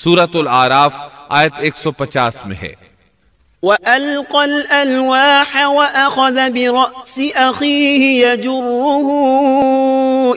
سورۃ الاعراف آیت 150 میں ہے۔ وَأَلْقَى الْأَلْوَاحَ وَأَخَذَ بِرَأْسِ أَخِيهِ يَجُرُّهُ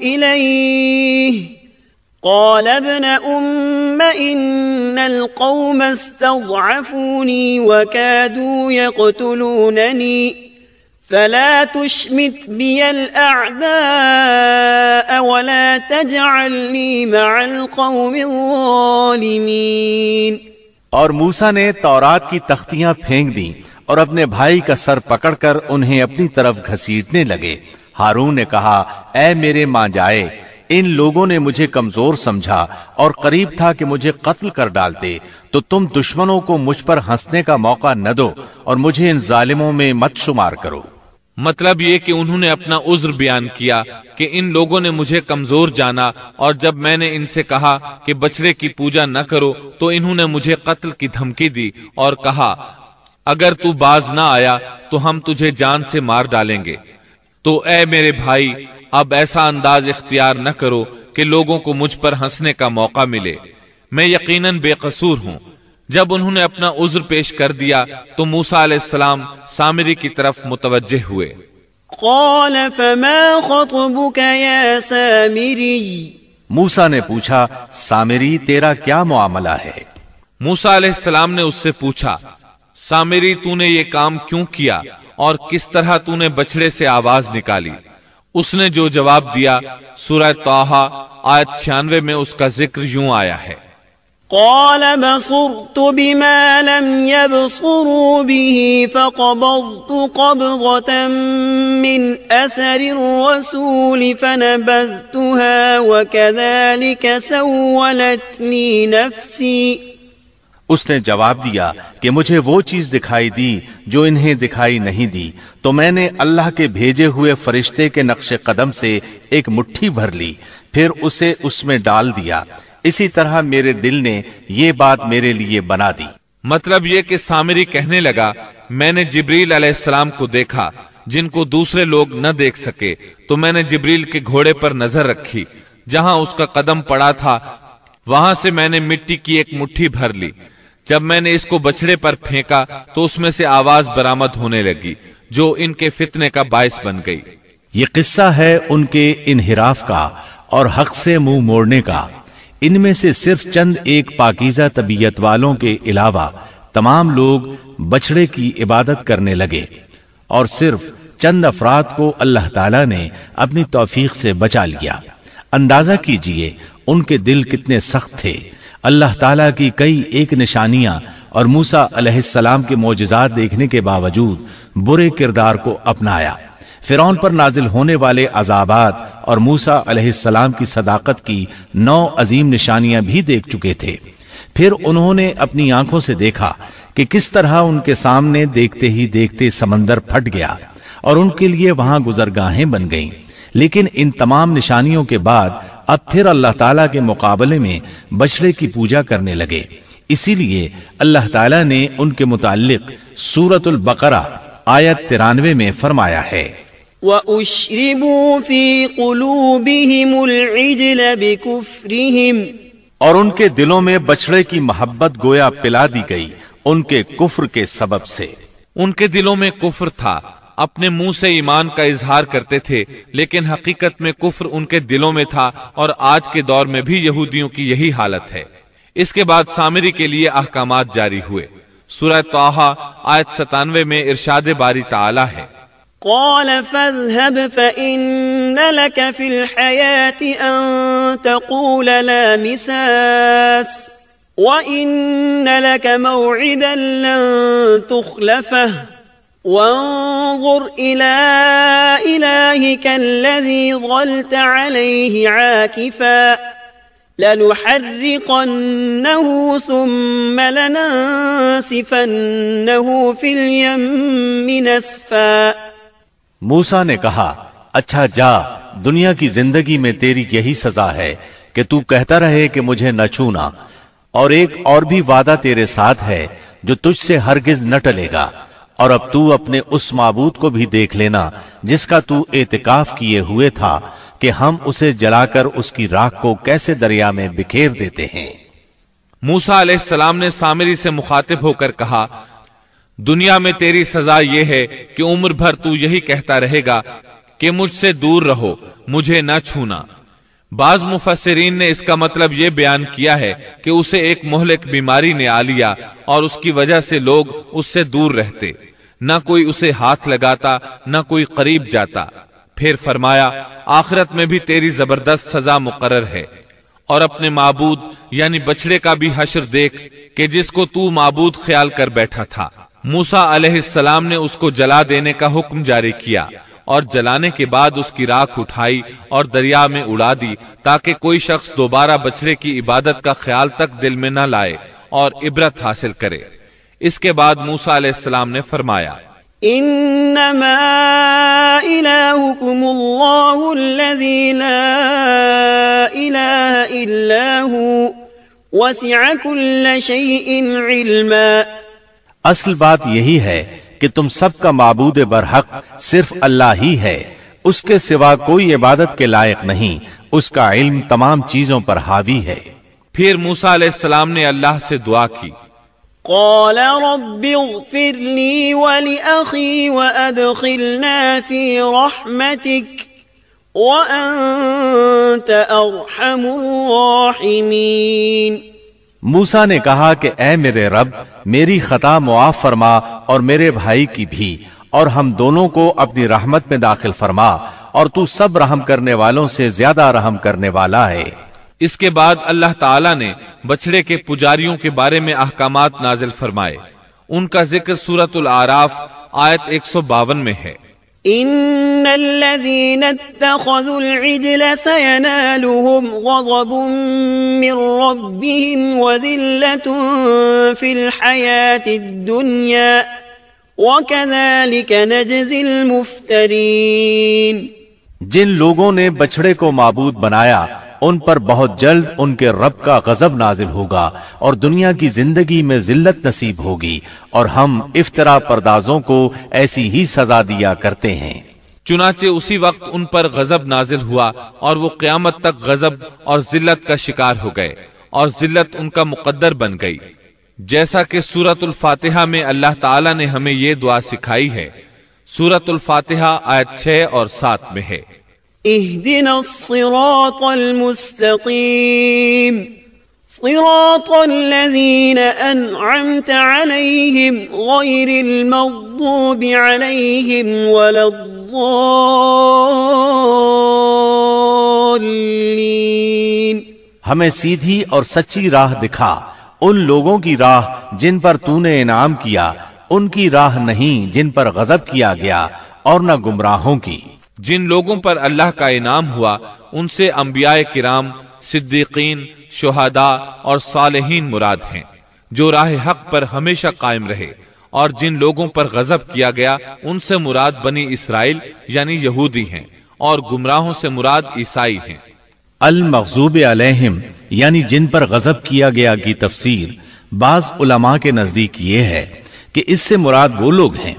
إِلَيْهِ قَالَ ابْنَ أُمَّ إِنَّ الْقَوْمَ اسْتَضْعَفُونِي وَكَادُوا يَقْتُلُونَنِي فَلَا تُشْمِتْ بِيَ الْأَعْدَاءَ وَلَا تَجْعَلْنِي مَعَ الْقَوْمِ الظَّالِمِينَ۔ اور موسیٰ نے تورات کی تختیاں پھینک دیں اور اپنے بھائی کا سر پکڑ کر انہیں اپنی طرف گھسیٹنے لگے۔ ہارون نے کہا، اے میرے ماں جائے، ان لوگوں نے مجھے کمزور سمجھا اور قریب تھا کہ مجھے قتل کر ڈالتے، تو تم دشمنوں کو مجھ پر ہنسنے کا موقع نہ دو اور مجھے ان ظالموں میں مت شمار کرو۔ مطلب یہ کہ انہوں نے اپنا عذر بیان کیا کہ ان لوگوں نے مجھے کمزور جانا، اور جب میں نے ان سے کہا کہ بچڑے کی پوجا نہ کرو تو انہوں نے مجھے قتل کی دھمکی دی اور کہا اگر تو باز نہ آیا تو ہم تجھے جان سے مار ڈالیں گے۔ تو اے میرے بھائی، اب ایسا انداز اختیار نہ کرو کہ لوگوں کو مجھ پر ہنسنے کا موقع ملے، میں یقیناً بے قصور ہوں۔ جب انہوں نے اپنا عذر پیش کر دیا تو موسیٰ علیہ السلام سامری کی طرف متوجہ ہوئے۔ قال فما خطبك يا سامری؟ موسیٰ نے پوچھا، سامری تیرا کیا معاملہ ہے؟ موسیٰ علیہ السلام نے اس سے پوچھا، سامری تو نے یہ کام کیوں کیا اور کس طرح تو نے بچڑے سے آواز نکالی؟ اس نے جو جواب دیا سورہ طٰہٰ آیت 96 میں اس کا ذکر یوں آیا ہے، قال بصرت بما لم يبصروا به فقبضت قبضة من أثر الرسول فنبذتها وكذلك سولت لي نفسي۔ اس نے جواب دیا کہ مجھے وہ چیز دکھائی دی جو انہیں دکھائی نہیں دی، تو میں نے اللہ کے بھیجے ہوئے فرشتے کے نقش قدم سے ایک مٹھی بھر لی، پھر اسے اس میں ڈال دیا، اسی طرح میرے دل نے یہ بات میرے لیے بنا دی۔ مطلب یہ کہ سامری کہنے لگا، میں نے جبریل علیہ السلام کو دیکھا جن کو دوسرے لوگ نہ دیکھ سکے، تو میں نے جبریل کے گھوڑے پر نظر رکھی، جہاں اس کا قدم پڑا تھا وہاں سے میں نے مٹی کی ایک مٹھی بھر لی، جب میں نے اس کو بچڑے پر پھینکا تو اس میں سے آواز برآمد ہونے لگی جو ان کے فتنے کا باعث بن گئی۔ یہ قصہ ہے ان کے انحراف کا اور حق سے منہ موڑنے کا۔ ان میں سے صرف چند ایک پاکیزہ طبیعت والوں کے علاوہ تمام لوگ بچڑے کی عبادت کرنے لگے، اور صرف چند افراد کو اللہ تعالیٰ نے اپنی توفیق سے بچا لیا۔ اندازہ کیجئے ان کے دل کتنے سخت تھے۔ اللہ تعالیٰ کی کئی ایک نشانیاں اور موسیٰ علیہ السلام کے معجزات دیکھنے کے باوجود برے کردار کو اپنایا۔ فرعون پر نازل ہونے والے عذابات اور موسیٰ علیہ السلام کی صداقت کی 9 عظیم نشانیاں بھی دیکھ چکے تھے۔ پھر انہوں نے اپنی آنکھوں سے دیکھا کہ کس طرح ان کے سامنے دیکھتے ہی دیکھتے سمندر پھٹ گیا اور ان کے لیے وہاں گزرگاہیں بن گئیں۔ لیکن ان تمام نشانیوں کے بعد اب پھر اللہ تعالیٰ کے مقابلے میں بچڑے کی پوجا کرنے لگے۔ اسی لیے اللہ تعالیٰ نے ان کے متعلق سورۃ البقرہ آیت 93 میں فرمایا ہے، وَأُشْرِبُوا فِي قُلُوبِهِمُ الْعِجْلَ بِكُفْرِهِمْ، اور ان کے دلوں میں بچڑے کی محبت گویا پلا دی گئی ان کے کفر کے سبب سے۔ ان کے دلوں میں کفر تھا، اپنے منہ سے ایمان کا اظہار کرتے تھے، لیکن حقیقت میں کفر ان کے دلوں میں تھا، اور آج کے دور میں بھی یہودیوں کی یہی حالت ہے۔ اس کے بعد سامری کے لیے احکامات جاری ہوئے۔ سورہ طٰہٰ آیت 97 میں ارشاد باری تعالی ہے، قال فاذهب فإن لك في الحياة أن تقول لا مساس وإن لك موعدا لن تخلفه وانظر إلى إلهك الذي ظلت عليه عاكفا لنحرقنه ثم لننسفنه في اليم نسفا۔ موسیٰ نے کہا، اچھا جا، دنیا کی زندگی میں تیری یہی سزا ہے کہ تو کہتا رہے کہ مجھے نہ چھونا، اور ایک اور بھی وعدہ تیرے ساتھ ہے جو تجھ سے ہرگز نہ ٹلے گا، اور اب تو اپنے اس معبود کو بھی دیکھ لینا جس کا تو اعتکاف کیے ہوئے تھا کہ ہم اسے جلا کر اس کی راکھ کو کیسے دریا میں بکھیر دیتے ہیں۔ موسیٰ علیہ السلام نے سامری سے مخاطب ہو کر کہا، دنیا میں تیری سزا یہ ہے کہ عمر بھر تو یہی کہتا رہے گا کہ مجھ سے دور رہو، مجھے نہ چھونا۔ بعض مفسرین نے اس کا مطلب یہ بیان کیا ہے کہ اسے ایک مہلک بیماری نے آ لیا اور اس کی وجہ سے لوگ اس سے دور رہتے، نہ کوئی اسے ہاتھ لگاتا نہ کوئی قریب جاتا۔ پھر فرمایا، آخرت میں بھی تیری زبردست سزا مقرر ہے، اور اپنے معبود یعنی بچڑے کا بھی حشر دیکھ کہ جس کو تو معبود خیال کر بیٹھا تھا۔ موسیٰ علیہ السلام نے اس کو جلا دینے کا حکم جاری کیا، اور جلانے کے بعد اس کی راکھ اٹھائی اور دریا میں اڑا دی تاکہ کوئی شخص دوبارہ بچڑے کی عبادت کا خیال تک دل میں نہ لائے اور عبرت حاصل کرے۔ اس کے بعد موسیٰ علیہ السلام نے فرمایا، انما الہکم اللہ الذی لا الہ الا ہو وسع کل شیء علما۔ اصل بات یہی ہے کہ تم سب کا معبود برحق صرف اللہ ہی ہے، اس کے سوا کوئی عبادت کے لائق نہیں، اس کا علم تمام چیزوں پر حاوی ہے۔ پھر موسیٰ علیہ السلام نے اللہ سے دعا کی، قال رب اغفر لی ولأخی وادخلنا فی رحمتک وانت ارحم الراحمین۔ موسیٰ نے کہا کہ اے میرے رب، میری خطا معاف فرما اور میرے بھائی کی بھی، اور ہم دونوں کو اپنی رحمت میں داخل فرما، اور تو سب رحم کرنے والوں سے زیادہ رحم کرنے والا ہے۔ اس کے بعد اللہ تعالیٰ نے بچڑے کے پجاریوں کے بارے میں احکامات نازل فرمائے۔ ان کا ذکر سورۃ الاعراف آیت 152 میں ہے۔ ان الذين اتخذوا العجل سينالهم غضب من ربهم وذلة في الحياة الدنيا وكذلك نجزي المفترين۔ جن لوگوں نے بچڑے کو معبود بنایا ان پر بہت جلد ان کے رب کا غضب نازل ہوگا اور دنیا کی زندگی میں ذلت نصیب ہوگی، اور ہم افترا پردازوں کو ایسی ہی سزا دیا کرتے ہیں۔ چنانچہ اسی وقت ان پر غضب نازل ہوا اور وہ قیامت تک غضب اور ذلت کا شکار ہو گئے، اور ذلت ان کا مقدر بن گئی، جیسا کہ سورۃ الفاتحہ میں اللہ تعالیٰ نے ہمیں یہ دعا سکھائی ہے۔ سورۃ الفاتحہ آیت 6 اور 7 میں ہے، اهدنا الصراط المستقيم صراط الذين أنعمت عليهم غير المغضوب عليهم ولا الضالين۔ ہمیں سیدھی اور سچی راہ دکھا، ان لوگوں کی راہ جن پر تو نے انعام کیا، ان کی راہ نہیں جن پر غضب کیا گیا، اور نہ گمراہوں کی۔ جن لوگوں پر اللہ کا انعام ہوا ان سے انبیاء کرام، صدیقین، شہداء اور صالحین مراد ہیں، جو راہ حق پر ہمیشہ قائم رہے، اور جن لوگوں پر غضب کیا گیا ان سے مراد بنی اسرائیل یعنی یہودی ہیں، اور گمراہوں سے مراد عیسائی ہیں۔ المغضوب علیہم یعنی جن پر غضب کیا گیا کی تفسیر بعض علماء کے نزدیک یہ ہے کہ اس سے مراد وہ لوگ ہیں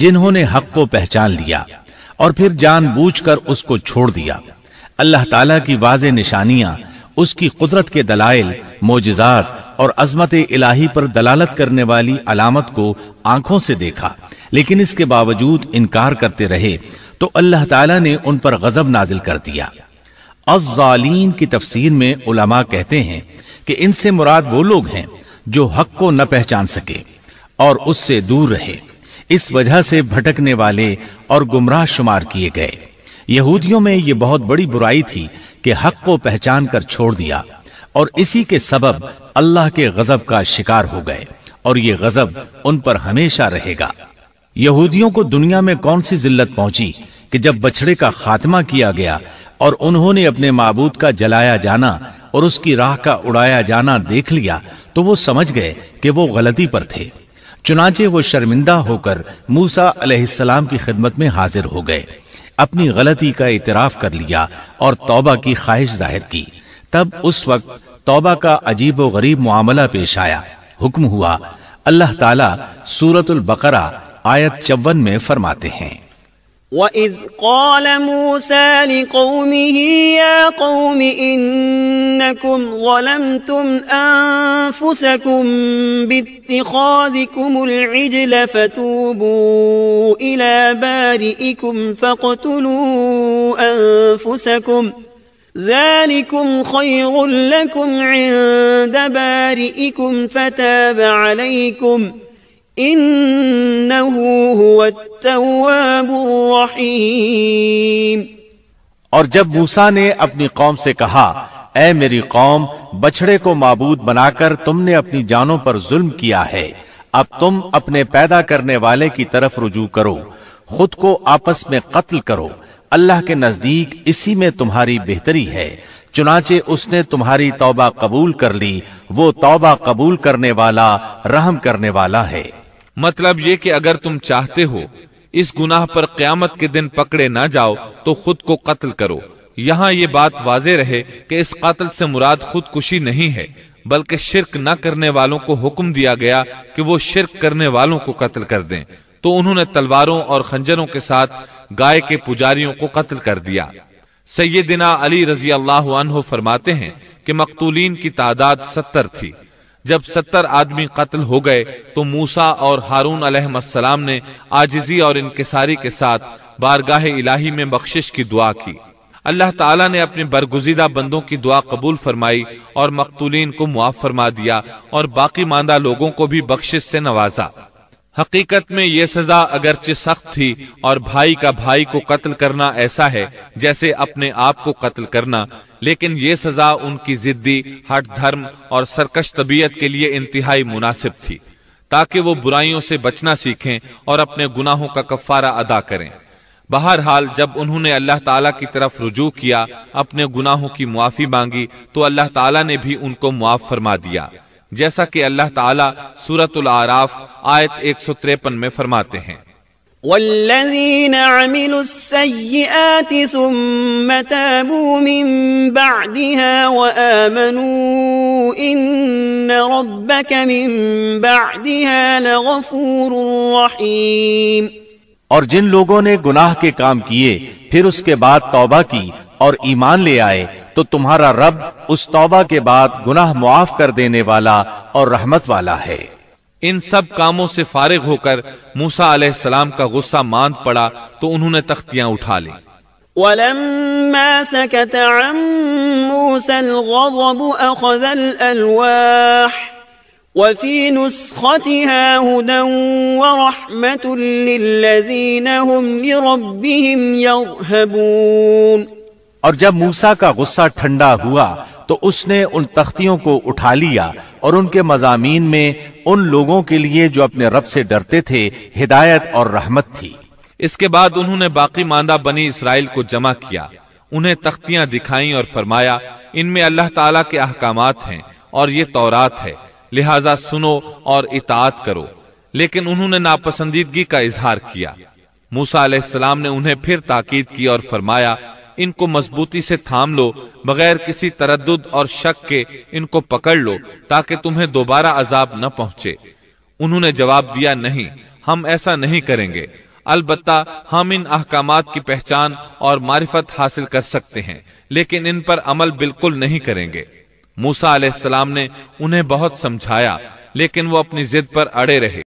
جنہوں نے حق کو پہچان لیا اور پھر جان بوجھ کر اس کو چھوڑ دیا۔ اللہ تعالیٰ کی واضح نشانیاں، اس کی قدرت کے دلائل، معجزات اور عظمت الہی پر دلالت کرنے والی علامت کو آنکھوں سے دیکھا، لیکن اس کے باوجود انکار کرتے رہے تو اللہ تعالیٰ نے ان پر غضب نازل کر دیا۔ الظالین کی تفسیر میں علماء کہتے ہیں کہ ان سے مراد وہ لوگ ہیں جو حق کو نہ پہچان سکے اور اس سے دور رہے، اس وجہ سے بھٹکنے والے اور گمراہ شمار کیے گئے۔ یہودیوں میں یہ بہت بڑی برائی تھی کہ حق کو پہچان کر چھوڑ دیا، اور اسی کے سبب اللہ کے غضب کا شکار ہو گئے، اور یہ غضب ان پر ہمیشہ رہے گا۔ یہودیوں کو دنیا میں کون سی ذلت پہنچی کہ جب بچڑے کا خاتمہ کیا گیا اور انہوں نے اپنے معبود کا جلایا جانا اور اس کی راہ کا اڑایا جانا دیکھ لیا تو وہ سمجھ گئے کہ وہ غلطی پر تھے۔ چنانچہ وہ شرمندہ ہو کر موسیٰ علیہ السلام کی خدمت میں حاضر ہو گئے، اپنی غلطی کا اعتراف کر لیا اور توبہ کی خواہش ظاہر کی۔ تب اس وقت توبہ کا عجیب و غریب معاملہ پیش آیا۔ حکم ہوا، اللہ تعالیٰ سورۃ البقرہ آیت 54 میں فرماتے ہیں، وَإِذْ قَالَ مُوسَى لِقَوْمِهِ يَا قَوْمِ إِنَّكُمْ ظَلَمْتُمْ أَنفُسَكُمْ بِاتِّخَاذِكُمُ الْعِجْلَ فَتُوبُوا إِلَى بَارِئِكُمْ فَاقْتُلُوا أَنفُسَكُمْ ذَلِكُمْ خَيْرٌ لَكُمْ عِندَ بَارِئِكُمْ فَتَابَ عَلَيْكُمْ انہو هو التواب الرحیم۔ اور جب موسیٰ نے اپنی قوم سے کہا، اے میری قوم، بچھڑے کو معبود بنا کر تم نے اپنی جانوں پر ظلم کیا ہے، اب تم اپنے پیدا کرنے والے کی طرف رجوع کرو، خود کو آپس میں قتل کرو، اللہ کے نزدیک اسی میں تمہاری بہتری ہے، چنانچہ اس نے تمہاری توبہ قبول کر لی، وہ توبہ قبول کرنے والا رحم کرنے والا ہے۔ مطلب یہ کہ اگر تم چاہتے ہو اس گناہ پر قیامت کے دن پکڑے نہ جاؤ تو خود کو قتل کرو۔ یہاں یہ بات واضح رہے کہ اس قتل سے مراد خودکشی نہیں ہے، بلکہ شرک نہ کرنے والوں کو حکم دیا گیا کہ وہ شرک کرنے والوں کو قتل کر دیں، تو انہوں نے تلواروں اور خنجروں کے ساتھ گائے کے پجاریوں کو قتل کر دیا۔ سیدنا علی رضی اللہ عنہ فرماتے ہیں کہ مقتولین کی تعداد 70 تھی۔ جب 70 آدمی قتل ہو گئے تو موسیٰ اور ہارون علیہ السلام نے عاجزی اور انکساری کے ساتھ بارگاہ الہی میں بخشش کی دعا کی۔ اللہ تعالیٰ نے اپنے برگزیدہ بندوں کی دعا قبول فرمائی اور مقتولین کو معاف فرما دیا اور باقی ماندہ لوگوں کو بھی بخشش سے نوازا۔ حقیقت میں یہ سزا اگرچہ سخت تھی اور بھائی کا بھائی کو قتل کرنا ایسا ہے جیسے اپنے آپ کو قتل کرنا، لیکن یہ سزا ان کی ضدی، ہٹ دھرم اور سرکش طبیعت کے لیے انتہائی مناسب تھی، تاکہ وہ برائیوں سے بچنا سیکھیں اور اپنے گناہوں کا کفارہ ادا کریں۔ بہرحال جب انہوں نے اللہ تعالیٰ کی طرف رجوع کیا، اپنے گناہوں کی معافی مانگی، تو اللہ تعالیٰ نے بھی ان کو معاف فرما دیا، جیسا کہ اللہ تعالیٰ سورۃ الاعراف آیت 153 میں فرماتے ہیں، والذین عملوا السیئات ثم تابوا من بعدها وآمنوا ان ربک من بعدها لغفور رحیم۔ اور جن لوگوں نے گناہ کے کام کیے پھر اس کے بعد توبہ کی اور ایمان لے آئے تو تمہارا رب اس توبہ کے بعد گناہ معاف کر دینے والا اور رحمت والا ہے۔ ان سب کاموں سے فارغ ہو کر موسیٰ علیہ السلام کا غصہ ماند پڑا تو انہوں نے تختیاں اٹھا لیں۔ وَلَمَّا سَكَتَ عَن مُوسَى الْغَضَبُ أَخَذَ الْأَلْوَاحَ وَفِي نُسْخَتِهَا هُدًى وَرَحْمَةٌ لِّلَّذِينَ هُمْ لِرَبِّهِمْ يَرْهَبُونَ۔ اور جب موسیٰ کا غصہ ٹھنڈا ہوا تو اس نے ان تختیوں کو اٹھا لیا اور ان کے مضامین میں ان لوگوں کے لیے جو اپنے رب سے ڈرتے تھے ہدایت اور رحمت تھی۔ اس کے بعد انہوں نے باقی ماندہ بنی اسرائیل کو جمع کیا، انہیں تختیاں دکھائیں اور فرمایا ان میں اللہ تعالیٰ کے احکامات ہیں اور یہ تورات ہے، لہٰذا سنو اور اطاعت کرو، لیکن انہوں نے ناپسندیدگی کا اظہار کیا۔ موسیٰ علیہ السلام نے انہیں پھر تاکید کی اور فرمایا ان کو مضبوطی سے تھام لو، بغیر کسی تردد اور شک کے ان کو پکڑ لو تاکہ تمہیں دوبارہ عذاب نہ پہنچے۔ انہوں نے جواب دیا نہیں، ہم ایسا نہیں کریں گے، البتہ ہم ان احکامات کی پہچان اور معرفت حاصل کر سکتے ہیں، لیکن ان پر عمل بالکل نہیں کریں گے۔ موسیٰ علیہ السلام نے انہیں بہت سمجھایا لیکن وہ اپنی ضد پر اڑے رہے۔